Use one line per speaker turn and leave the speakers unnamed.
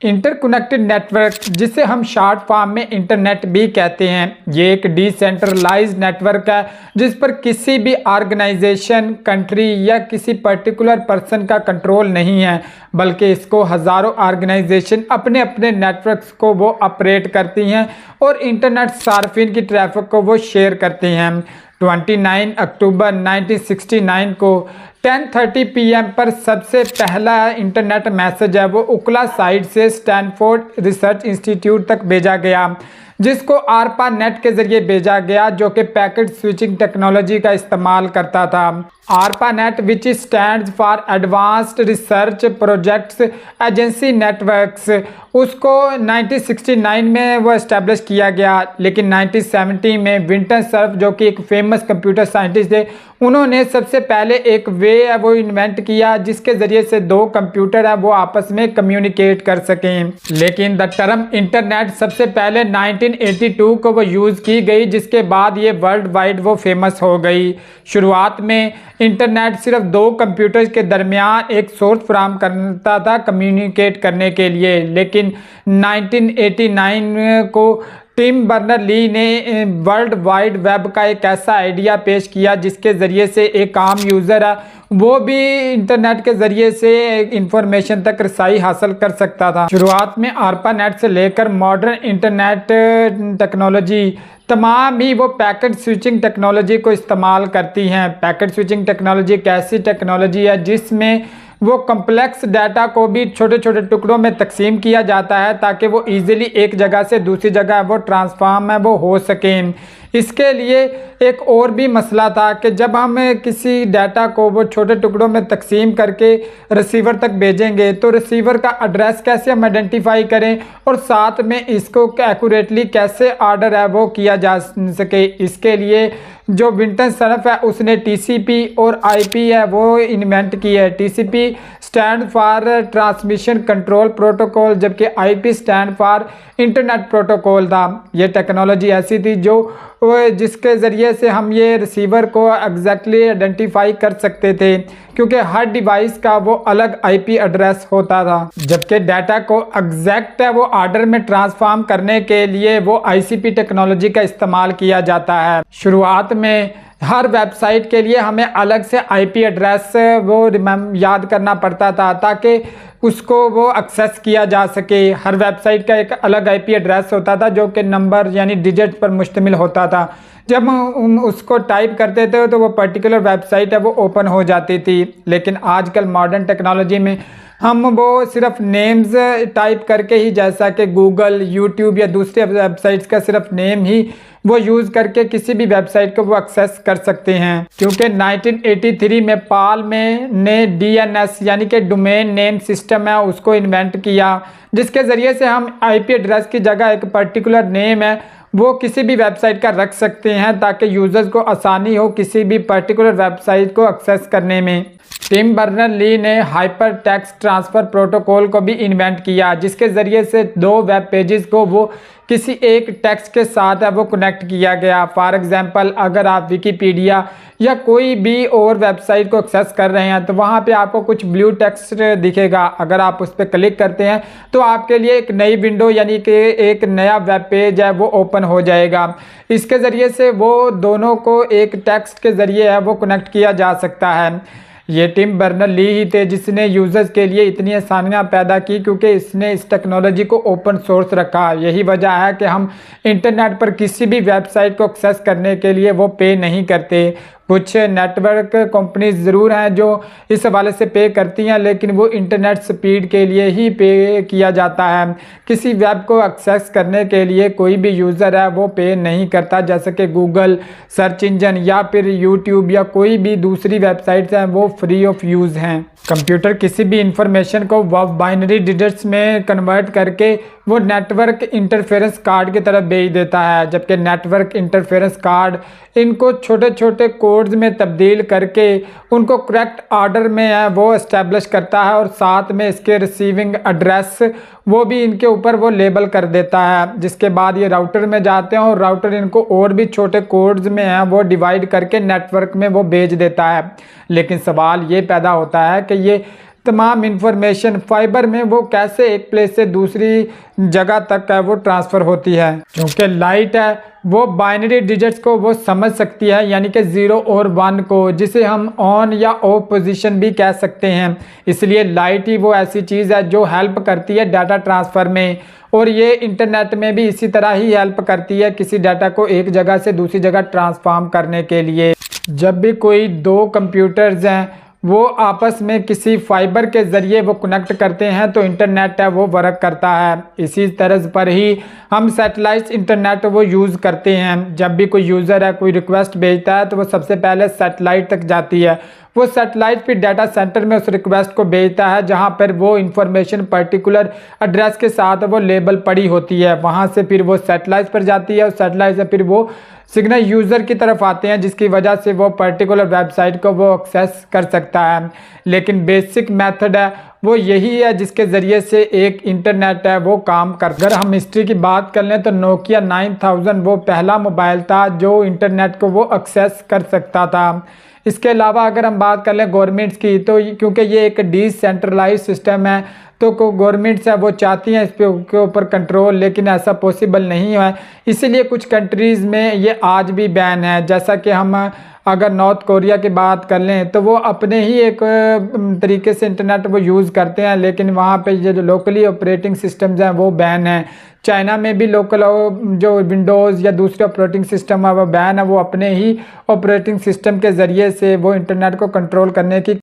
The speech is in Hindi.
इंटरकनेक्टेड नेटवर्क, जिसे हम शॉर्ट फॉर्म में इंटरनेट भी कहते हैं, ये एक डिसेंट्रलाइज्ड नेटवर्क है जिस पर किसी भी ऑर्गेनाइजेशन, कंट्री या किसी पर्टिकुलर पर्सन का कंट्रोल नहीं है, बल्कि इसको हज़ारों ऑर्गेनाइजेशन अपने अपने नेटवर्क्स को वो ऑपरेट करती हैं और इंटरनेट सार्फिन की ट्रैफिक को वो शेयर करती हैं। 29 अक्टूबर 1969 को 10:30 PM पर सबसे पहला इंटरनेट मैसेज है वो उकला साइट से स्टैनफोर्ड रिसर्च इंस्टीट्यूट तक भेजा गया, जिसको आरपा नेट के जरिए भेजा गया, जो कि पैकेट स्विचिंग टेक्नोलॉजी का इस्तेमाल करता था। आरपा net which stands for advanced research projects agency networks, उसको 1969 में वो इस्टेब्लिश किया गया, लेकिन 1970 में विंटन सर्फ, जो कि एक फेमस कंप्यूटर साइंटिस्ट थे, उन्होंने सबसे पहले एक वे है वो इन्वेंट किया जिसके ज़रिए से दो कंप्यूटर है वो आपस में कम्युनिकेट कर सकें। लेकिन द टर्म इंटरनेट सबसे पहले 1982 को वो यूज़ की गई, जिसके बाद ये वर्ल्ड वाइड वो फेमस हो गई। शुरुआत में इंटरनेट सिर्फ दो कंप्यूटर्स के दरमियान एक सोर्स फराहम करता था कम्युनिकेट करने के लिए, लेकिन 1989 को टिम बर्नर-ली ने वर्ल्ड वाइड वेब का एक ऐसा आइडिया पेश किया जिसके ज़रिए से एक आम यूज़र है वो भी इंटरनेट के ज़रिए से इंफॉर्मेशन तक रसाई हासिल कर सकता था। शुरुआत में आरपा नेट से लेकर मॉडर्न इंटरनेट टेक्नोलॉजी तमाम ही वो पैकेट स्विचिंग टेक्नोलॉजी को इस्तेमाल करती हैं। पैकेट स्विचिंग टेक्नोलॉजी एक ऐसी टेक्नोलॉजी है जिसमें वो कम्प्लेक्स डाटा को भी छोटे छोटे टुकड़ों में तकसीम किया जाता है ताकि वो इजीली एक जगह से दूसरी जगह वो ट्रांसफॉर्म है वो हो सकें। इसके लिए एक और भी मसला था कि जब हम किसी डाटा को वो छोटे टुकड़ों में तकसीम करके रिसीवर तक भेजेंगे तो रिसीवर का एड्रेस कैसे हम आइडेंटिफाई करें और साथ में इसको एक्यूरेटली कैसे ऑर्डर है वो किया जा सके। इसके लिए जो विंटन सर्फ है उसने टीसीपी और आईपी है वो इन्वेंट की है। TCP stand for transmission control protocol, जबकि IP stand for internet protocol था। ये टेक्नोलॉजी ऐसी थी जिसके ज़रिए से हम ये रिसीवर को एग्जैक्टली आइडेंटिफाई कर सकते थे, क्योंकि हर डिवाइस का वो अलग आईपी एड्रेस होता था। जबकि डाटा को एग्जैक्ट है वो ऑर्डर में ट्रांसफॉर्म करने के लिए वो आईसीपी टेक्नोलॉजी का इस्तेमाल किया जाता है। शुरुआत में हर वेबसाइट के लिए हमें अलग से आईपी एड्रेस वो याद करना पड़ता था ताकि उसको वो एक्सेस किया जा सके। हर वेबसाइट का एक अलग आईपी एड्रेस होता था जो कि नंबर यानी डिजिट पर मुश्तमिल होता था। जब हम उसको टाइप करते थे तो वो पर्टिकुलर वेबसाइट है वो ओपन हो जाती थी। लेकिन आजकल मॉडर्न टेक्नोलॉजी में हम वो सिर्फ नेम्स टाइप करके ही, जैसा कि गूगल, यूट्यूब या दूसरे वेबसाइट्स का सिर्फ नेम ही वो यूज़ करके किसी भी वेबसाइट को वो एक्सेस कर सकते हैं। क्योंकि 1983 में पॉल ने डीएनएस यानी कि डोमेन नेम सिस्टम है उसको इन्वेंट किया, जिसके ज़रिए से हम आईपी एड्रेस की जगह एक पर्टिकुलर नेम है वो किसी भी वेबसाइट का रख सकते हैं ताकि यूज़र्स को आसानी हो किसी भी पर्टिकुलर वेबसाइट को एक्सेस करने में। टिम बर्नर-ली ने हाइपर टेक्स्ट ट्रांसफ़र प्रोटोकॉल को भी इन्वेंट किया, जिसके ज़रिए से दो वेब पेजेस को वो किसी एक टेक्स्ट के साथ है वो कनेक्ट किया गया। फॉर एग्जांपल, अगर आप विकीपीडिया या कोई भी और वेबसाइट को एक्सेस कर रहे हैं तो वहाँ पे आपको कुछ ब्लू टेक्स्ट दिखेगा। अगर आप उस पर क्लिक करते हैं तो आपके लिए एक नई विंडो यानी कि एक नया वेब पेज है वो ओपन हो जाएगा। इसके ज़रिए से वो दोनों को एक टेक्स्ट के ज़रिए है वो कनेक्ट किया जा सकता है। ये टिम बर्नर-ली ही थे जिसने यूज़र्स के लिए इतनी आसानियाँ पैदा की क्योंकि इसने इस टेक्नोलॉजी को ओपन सोर्स रखा। यही वजह है कि हम इंटरनेट पर किसी भी वेबसाइट को एक्सेस करने के लिए वो पे नहीं करते। कुछ नेटवर्क कंपनीज ज़रूर हैं जो इस हवाले से पे करती हैं, लेकिन वो इंटरनेट स्पीड के लिए ही पे किया जाता है। किसी वेब को एक्सेस करने के लिए कोई भी यूज़र है वो पे नहीं करता, जैसे कि गूगल सर्च इंजन या फिर यूट्यूब या कोई भी दूसरी वेबसाइट्स हैं वो फ्री ऑफ यूज़ हैं। कंप्यूटर किसी भी इंफॉर्मेशन को बाइनरी डिजिट्स में कन्वर्ट करके वो नेटवर्क इंटरफेरेंस कार्ड की तरफ भेज देता है, जबकि नेटवर्क इंटरफेरेंस कार्ड इनको छोटे छोटे कोड्स में तब्दील करके उनको करेक्ट ऑर्डर में है वो इस्टेब्लिश करता है और साथ में इसके रिसीविंग एड्रेस वो भी इनके ऊपर वो लेबल कर देता है। जिसके बाद ये राउटर में जाते हैं और राउटर इनको और भी छोटे कोड्स में है वो डिवाइड करके नेटवर्क में वो भेज देता है। लेकिन सवाल ये पैदा होता है कि ये तमाम इंफॉर्मेशन फाइबर में वो कैसे एक प्लेस से दूसरी जगह तक है वो ट्रांसफ़र होती है। क्योंकि लाइट है वो बाइनरी डिजिट्स को वो समझ सकती है, यानी कि 0 और 1 को, जिसे हम ऑन या ऑफ पोजीशन भी कह सकते हैं। इसलिए लाइट ही वो ऐसी चीज़ है जो हेल्प करती है डाटा ट्रांसफ़र में, और ये इंटरनेट में भी इसी तरह ही हेल्प करती है किसी डाटा को एक जगह से दूसरी जगह ट्रांसफॉर्म करने के लिए। जब भी कोई दो कंप्यूटर्स हैं वो आपस में किसी फाइबर के ज़रिए वो कनेक्ट करते हैं तो इंटरनेट है वो वर्क करता है। इसी तरह पर ही हम सैटेलाइट इंटरनेट वो यूज़ करते हैं। जब भी कोई यूज़र है कोई रिक्वेस्ट भेजता है तो वो सबसे पहले सैटेलाइट तक जाती है, वो सैटेलाइट फिर डाटा सेंटर में उस रिक्वेस्ट को भेजता है जहां पर वो इंफॉर्मेशन पर्टिकुलर एड्रेस के साथ वो लेबल पड़ी होती है। वहां से फिर वो सैटेलाइट पर जाती है और सैटेलाइट से फिर वो सिग्नल यूज़र की तरफ आते हैं, जिसकी वजह से वो पर्टिकुलर वेबसाइट को वो एक्सेस कर सकता है। लेकिन बेसिक मेथड है वो यही है जिसके ज़रिए से एक इंटरनेट है वो काम कर। अगर हम हिस्ट्री की बात कर लें तो नोकिया 9000 वो पहला मोबाइल था जो इंटरनेट को वो एक्सेस कर सकता था। इसके अलावा अगर हम बात कर लें गवर्नमेंट्स की, तो क्योंकि ये एक डिसेंट्रलाइज सिस्टम है तो गवर्नमेंट्स है वो चाहती हैं इस के ऊपर कंट्रोल, लेकिन ऐसा पॉसिबल नहीं है। इसीलिए कुछ कंट्रीज़ में ये आज भी बैन है। जैसा कि हम अगर नॉर्थ कोरिया की बात कर लें तो वो अपने ही एक तरीके से इंटरनेट वो यूज़ करते हैं, लेकिन वहाँ पे जो लोकली ऑपरेटिंग सिस्टम्स हैं वो बैन है। चाइना में भी लोकल जो विंडोज़ या दूसरे ऑपरेटिंग सिस्टम है वो बैन है, वो अपने ही ऑपरेटिंग सिस्टम के ज़रिए से वो इंटरनेट को कंट्रोल करने की